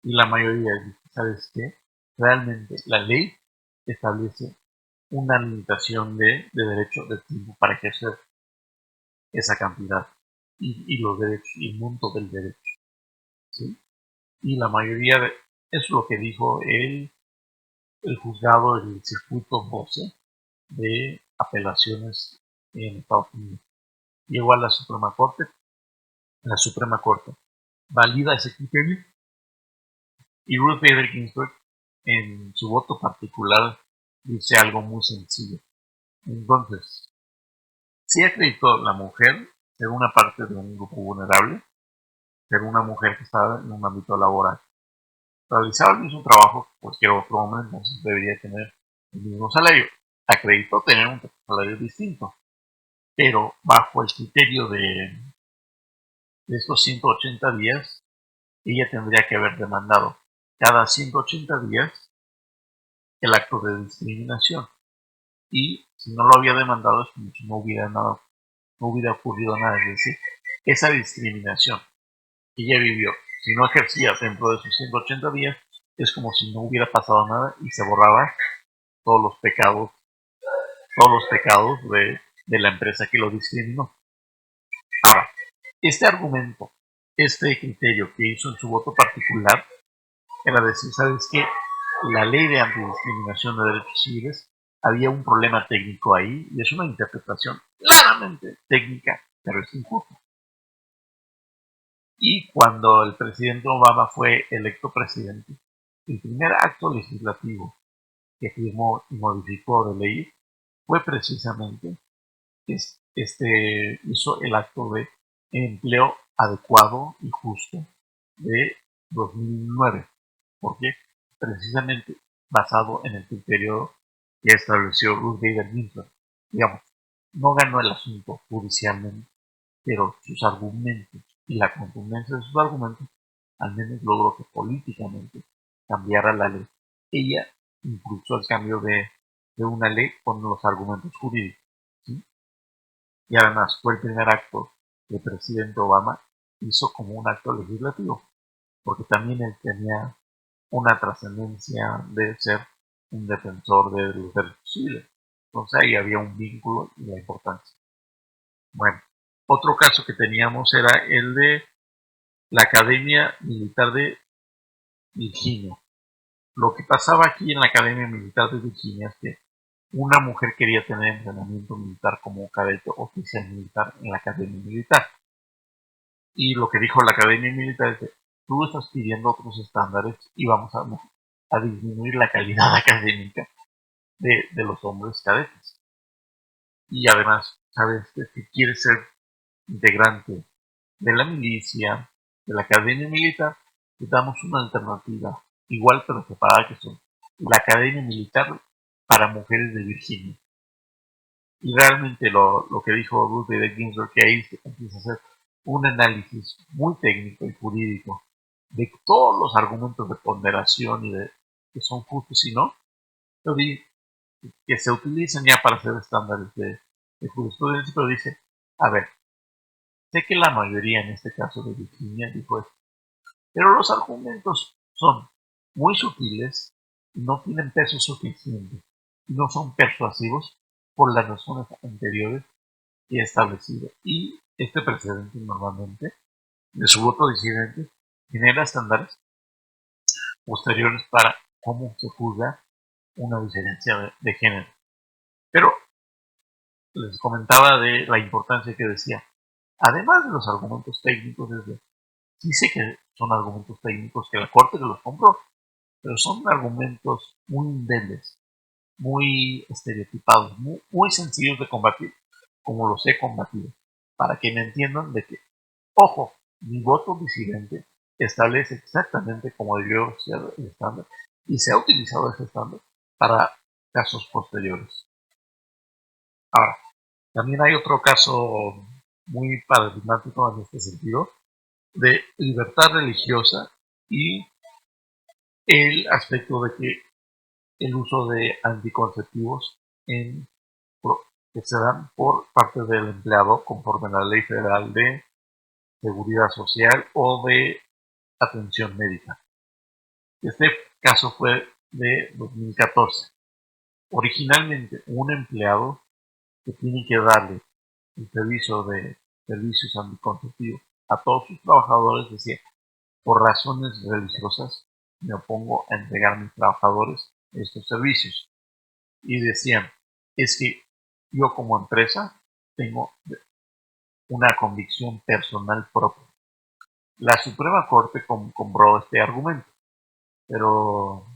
Y la mayoría dice, ¿sabes qué? Realmente la ley establece una limitación de derecho de tiempo para ejercer esa cantidad y los derechos y el monto del derecho. ¿Sí? Y la mayoría de eso es lo que dijo el juzgado del circuito 12 de apelaciones en Estados Unidos. Llegó a la Suprema Corte valida ese criterio y Ruth Bader Ginsburg en su voto particular dice algo muy sencillo. Entonces, si acreditó la mujer ser una parte de un grupo vulnerable, ser una mujer que estaba en un ámbito laboral, realizaba el mismo trabajo que cualquier otro hombre, entonces debería tener el mismo salario. Acreditó tener un salario distinto, pero bajo el criterio de estos 180 días, ella tendría que haber demandado cada 180 días el acto de discriminación. Y si no lo había demandado es como si no hubiera ocurrido nada. Es decir, esa discriminación que ella vivió, si no ejercía dentro de esos 180 días, es como si no hubiera pasado nada y se borraba todos los pecados de la empresa que lo discriminó. Ahora, este argumento, este criterio que hizo en su voto particular, era decir, ¿sabes qué? La ley de antidiscriminación de derechos civiles había un problema técnico ahí y es una interpretación claramente técnica, pero es injusta. Y cuando el presidente Obama fue electo presidente, el primer acto legislativo que firmó y modificó de ley fue precisamente hizo el acto de empleo adecuado y justo de 2009. ¿Por qué? Precisamente basado en el criterio que estableció Ruth Bader Ginsburg. Digamos, no ganó el asunto judicialmente, pero sus argumentos y la contundencia de sus argumentos al menos logró que políticamente cambiara la ley. Ella impulsó el cambio de una ley con los argumentos jurídicos. ¿Sí? Y además fue el primer acto que el presidente Obama hizo como un acto legislativo, porque también él tenía una trascendencia de ser un defensor de los derechos civiles. Entonces ahí había un vínculo y la importancia. Bueno, otro caso que teníamos era el de la Academia Militar de Virginia. Lo que pasaba aquí en la Academia Militar de Virginia es que una mujer quería tener entrenamiento militar como cadete oficial militar en la Academia Militar. Y lo que dijo la Academia Militar es que tú estás pidiendo otros estándares y vamos a disminuir la calidad académica de los hombres cadetes. Y además, sabes que si quieres ser integrante de la milicia, de la Academia Militar, te damos una alternativa igual pero separada, que son la Academia Militar para Mujeres de Virginia. Y realmente lo que dijo Ruth Bader Ginsburg, que ahí se empieza a hacer un análisis muy técnico y jurídico de todos los argumentos de ponderación y de que son justos y no, que se utilizan ya para hacer estándares de jurisprudencia, pero dice, a ver, sé que la mayoría en este caso de Virginia dijo esto, pero los argumentos son muy sutiles, no tienen peso suficiente y no son persuasivos por las razones anteriores que he establecido. Y este precedente normalmente de su voto disidente genera estándares posteriores para cómo se juzga una diferencia de género. Pero les comentaba de la importancia que decía, además de los argumentos técnicos, sí sé que son argumentos técnicos que la Corte los compró, pero son argumentos muy endebles, muy estereotipados, muy sencillos de combatir, como los he combatido, para que me entiendan de que, ojo, mi voto disidente establece exactamente como debió ser el estándar y se ha utilizado ese estándar para casos posteriores. Ahora, también hay otro caso muy paradigmático en este sentido, de libertad religiosa y el aspecto de que el uso de anticonceptivos que se dan por parte del empleado conforme a la Ley Federal de Seguridad Social o de Atención Médica. Este caso fue de 2014. Originalmente, un empleado que tiene que darle el servicio de servicios anticonceptivos a todos sus trabajadores decía, por razones religiosas me opongo a entregar a mis trabajadores estos servicios. Y decían, es que yo como empresa tengo una convicción personal propia. La Suprema Corte compró este argumento, pero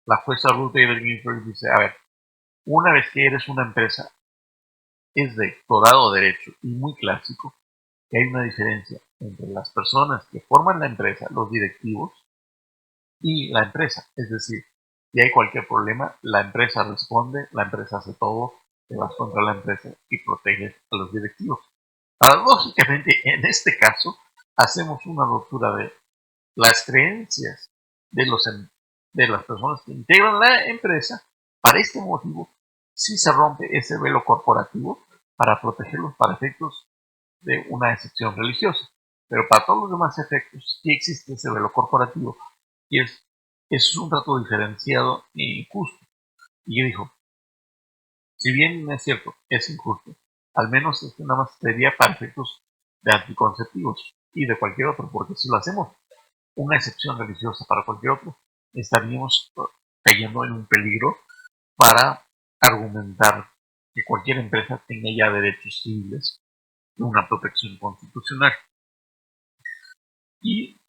la jueza Ruth Bader Ginsburg dice, a ver, una vez que eres una empresa, es de todo derecho y muy clásico que hay una diferencia entre las personas que forman la empresa, los directivos, y la empresa. Es decir, si hay cualquier problema, la empresa responde, la empresa hace todo, te vas contra la empresa y proteges a los directivos. Paradójicamente, en este caso, hacemos una ruptura de las creencias de, de las personas que integran la empresa. Para este motivo, sí se rompe ese velo corporativo para protegerlos para efectos de una excepción religiosa. Pero para todos los demás efectos, sí existe ese velo corporativo. Y eso es un trato diferenciado e injusto. Y yo dijo, si bien es cierto, es injusto, al menos esto nada más sería para efectos de anticonceptivos y de cualquier otro, porque si lo hacemos una excepción religiosa para cualquier otro, estaríamos cayendo en un peligro para argumentar que cualquier empresa tenga ya derechos civiles y una protección constitucional. Y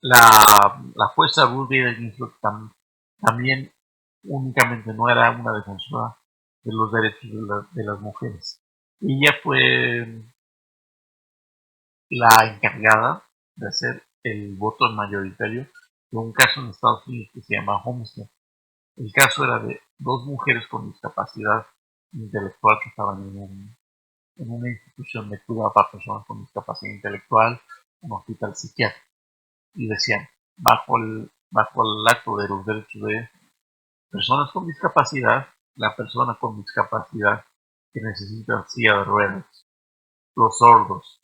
la jueza Ruth Bader Ginsburg también únicamente no era una defensora de los derechos de las mujeres. Ella fue la encargada de hacer el voto mayoritario de un caso en Estados Unidos que se llama Homestead. El caso era de dos mujeres con discapacidad intelectual que estaban en una institución de cuidado para personas con discapacidad intelectual, un hospital psiquiátrico. Y decían, bajo el acto de los derechos de personas con discapacidad, la persona con discapacidad que necesita silla de ruedas, los sordos,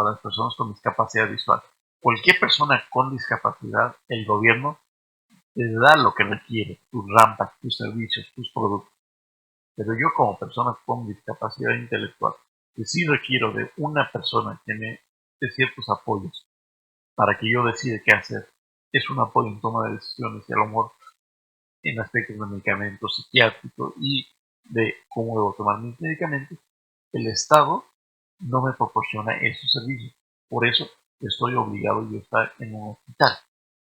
las personas con discapacidad visual, cualquier persona con discapacidad, el gobierno te da lo que requiere, tus rampas, tus servicios, tus productos. Pero yo como persona con discapacidad intelectual, que sí requiero de una persona que me dé ciertos apoyos para que yo decida qué hacer, es un apoyo en toma de decisiones y a lo mejor en aspectos de medicamentos psiquiátricos y de cómo debo tomar mis medicamentos, el Estado no me proporciona esos servicios. Por eso estoy obligado yo a estar en un hospital.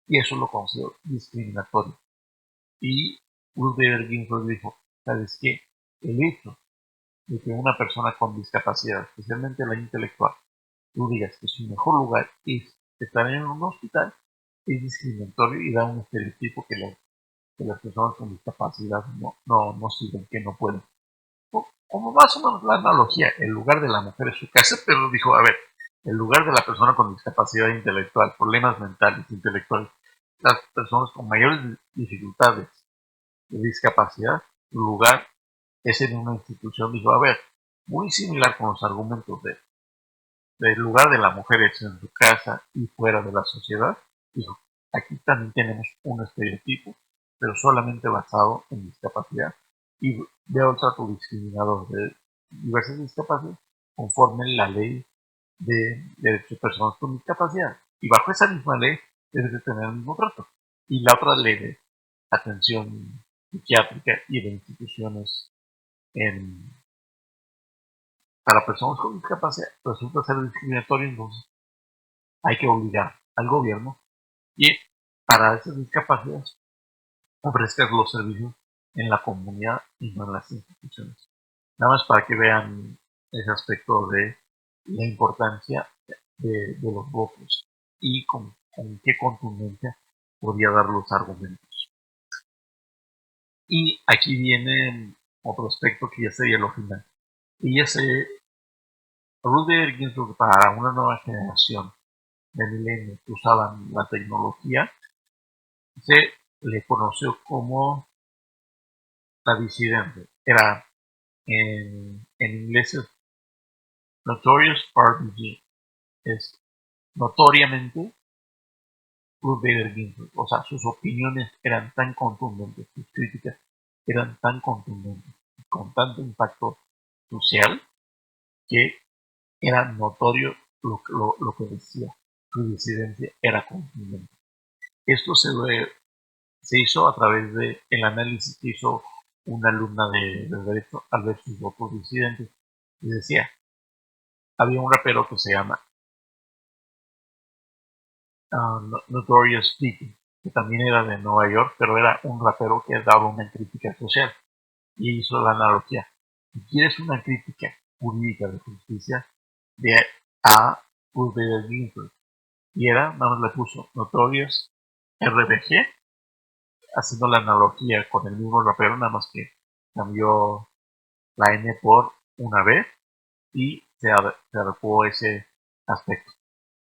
Y eso lo considero discriminatorio. Y Ruth Bader Ginsburg dijo, ¿sabes qué? El hecho de que una persona con discapacidad, especialmente la intelectual, tú digas que su mejor lugar es estar en un hospital, es discriminatorio y da un estereotipo que las personas con discapacidad no sirven, que no pueden. Como más o menos la analogía, el lugar de la mujer es su casa, pero dijo, a ver, el lugar de la persona con discapacidad intelectual, problemas mentales, intelectuales, las personas con mayores dificultades de discapacidad, su lugar es en una institución. Dijo, a ver, muy similar con los argumentos del lugar de la mujer es en su casa y fuera de la sociedad. Dijo, aquí también tenemos un estereotipo, pero solamente basado en discapacidad, y veo el trato discriminador de diversas discapacidades conforme la ley de derechos de personas con discapacidad. Y bajo esa misma ley debe de tener el mismo trato. Y la otra ley de atención psiquiátrica y de instituciones en, para personas con discapacidad resulta ser discriminatorio, entonces hay que obligar al gobierno y para esas discapacidades ofrecer los servicios en la comunidad y no en las instituciones. Nada más para que vean ese aspecto de la importancia de los votos y con qué contundencia podía dar los argumentos. Y aquí viene otro aspecto que ya sería lo final. Y ese Ruth Bader Ginsburg, para una nueva generación de milenios que usaban la tecnología, se le conoció como la disidente. Era en inglés es Notorious RBG. Es notoriamente Ruth Bader Ginsburg. O sea, sus opiniones eran tan contundentes, sus críticas eran tan contundentes, con tanto impacto social, que era notorio lo que decía. Su disidencia era contundente. Esto se hizo a través del análisis que hizo una alumna de derecho al ver sus votos disidentes. Y decía, había un rapero que se llama Notorious Big, que también era de Nueva York, pero era un rapero que daba una crítica social. Y hizo la analogía. Si quieres una crítica jurídica de justicia, de a Ruth Bader Ginsburg. Y era, nada más le puso Notorious RBG, haciendo la analogía con el mismo rapero, nada más que cambió la N por una B y se adecuó ese aspecto.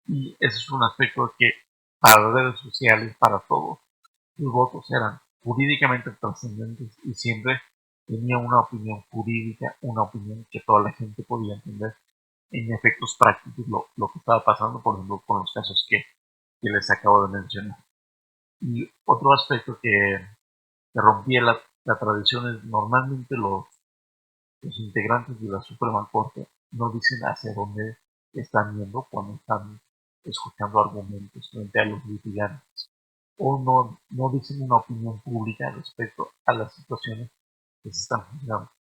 Y ese es un aspecto que para las redes sociales, para todos, sus votos eran jurídicamente trascendentes y siempre tenía una opinión jurídica, una opinión que toda la gente podía entender en efectos prácticos lo que estaba pasando, por ejemplo, con los casos que les acabo de mencionar. Y otro aspecto que rompía la tradición es normalmente los integrantes de la Suprema Corte no dicen hacia dónde están yendo cuando están escuchando argumentos frente a los litigantes, o no dicen una opinión pública respecto a las situaciones que se están juzgando.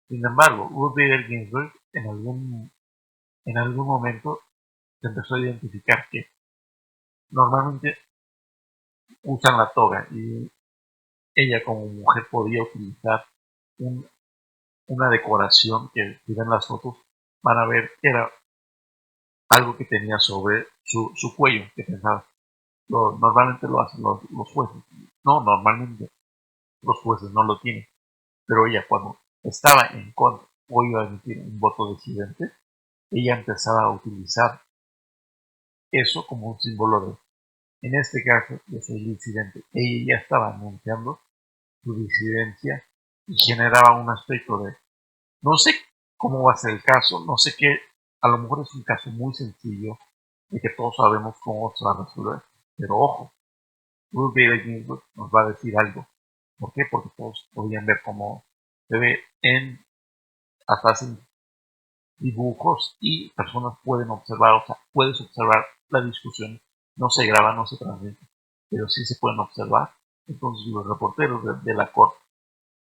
Sin embargo, Ruth Bader Ginsburg en algún momento se empezó a identificar que normalmente usan la toga y ella como mujer podía utilizar un, una decoración que si ven las fotos van a ver que era algo que tenía sobre su cuello, que pensaba, normalmente lo hacen los jueces. No, normalmente los jueces no lo tienen. Pero ella cuando estaba en contra o iba a emitir un voto disidente, ella empezaba a utilizar eso como un símbolo de, en este caso, yo soy disidente. Ella ya estaba anunciando su disidencia y generaba un aspecto de, no sé cómo va a ser el caso, no sé qué, a lo mejor es un caso muy sencillo de que todos sabemos cómo se va a resolver, pero ojo, Ruth Bader Ginsburg nos va a decir algo. ¿Por qué? Porque todos podían ver cómo se ve hasta hacen dibujos y personas pueden observar, o sea, puedes observar la discusión, no se graba, no se transmite, pero sí se pueden observar. Entonces los reporteros de la corte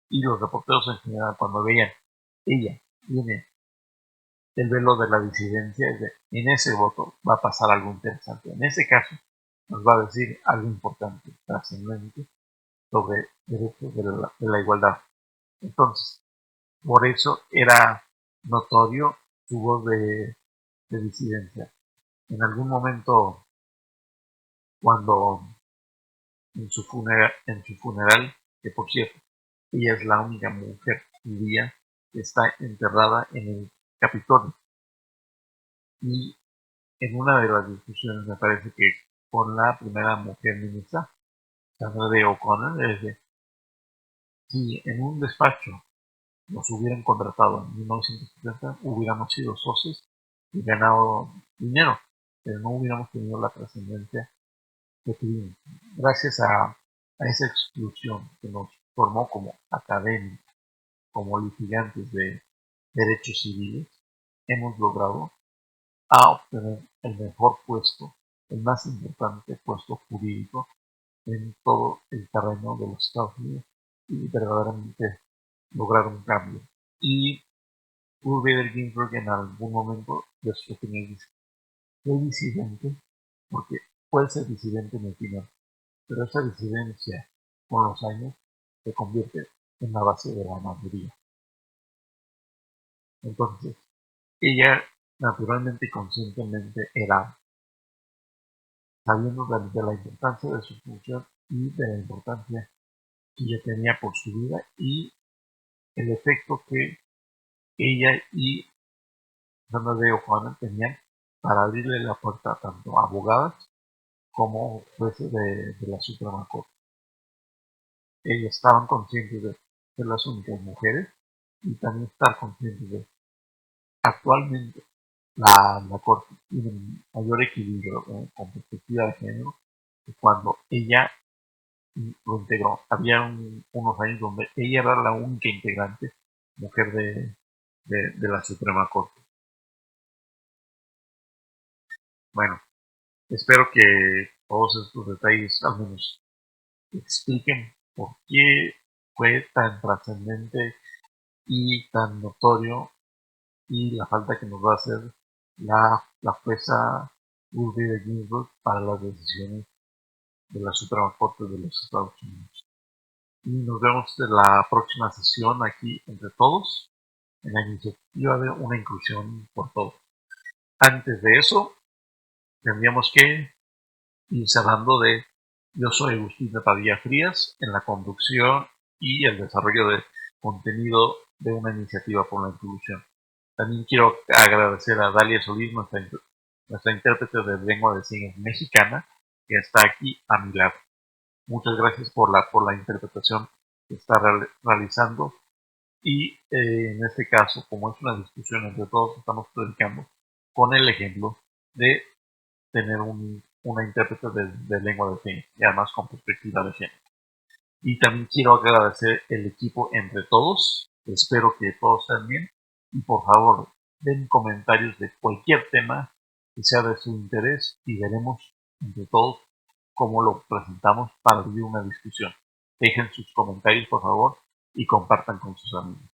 y los reporteros en general cuando veían, ella tiene el velo de la disidencia, es de, en ese voto va a pasar algo interesante. En ese caso nos va a decir algo importante, trascendente, sobre derechos de la igualdad. Entonces, por eso era notorio su voz de disidencia. En algún momento, cuando en su funeral, que por cierto, ella es la única mujer judía que está enterrada en el Capitolio. Y en una de las discusiones, me parece que con la primera mujer ministra, Sandra de O'Connor, es de, si en un despacho nos hubieran contratado en 1970, hubiéramos sido socios y ganado dinero, pero no hubiéramos tenido la trascendencia que tuvimos. Gracias a esa exclusión que nos formó como académicos, como litigantes de derechos civiles, hemos logrado obtener el mejor puesto, el más importante puesto jurídico en todo el terreno de los Estados Unidos y verdaderamente lograr un cambio. Y Ruth Bader Ginsburg en algún momento de su opinión dice, soy disidente porque puede ser disidente en mi opinión, pero esa disidencia con los años se convierte en la base de la mayoría. Entonces, ella naturalmente y conscientemente era, sabiendo de la importancia de su función y de la importancia que ella tenía por su vida y el efecto que ella y Sandra Day O'Connor tenían para abrirle la puerta tanto a abogadas como jueces de la Suprema Corte. Ellas estaban conscientes de ser las únicas mujeres y también estar conscientes de actualmente la Corte tiene un mayor equilibrio con perspectiva de género que cuando ella lo integró. Había unos años donde ella era la única integrante mujer de la Suprema Corte. Bueno, espero que todos estos detalles al menos expliquen por qué fue tan trascendente y tan notorio y la falta que nos va a hacer la jueza Ruth Bader Ginsburg para las decisiones de la Suprema Corte de los Estados Unidos. Y nos vemos en la próxima sesión aquí entre todos en la iniciativa de una inclusión por todos. Antes de eso, tendríamos que ir cerrando de yo soy Agustín de Padilla Frías en la conducción y el desarrollo de contenido de una iniciativa por la inclusión. También quiero agradecer a Dalia Solís, nuestra intérprete de lengua de señas mexicana, que está aquí a mi lado. Muchas gracias por la interpretación que está realizando y en este caso, como es una discusión entre todos, estamos predicando con el ejemplo de tener una intérprete de lengua de señas y además con perspectiva de género. Y también quiero agradecer el equipo entre todos. Espero que todos estén bien. Y por favor, den comentarios de cualquier tema que sea de su interés y veremos entre todos cómo lo presentamos para abrir una discusión. Dejen sus comentarios, por favor, y compartan con sus amigos.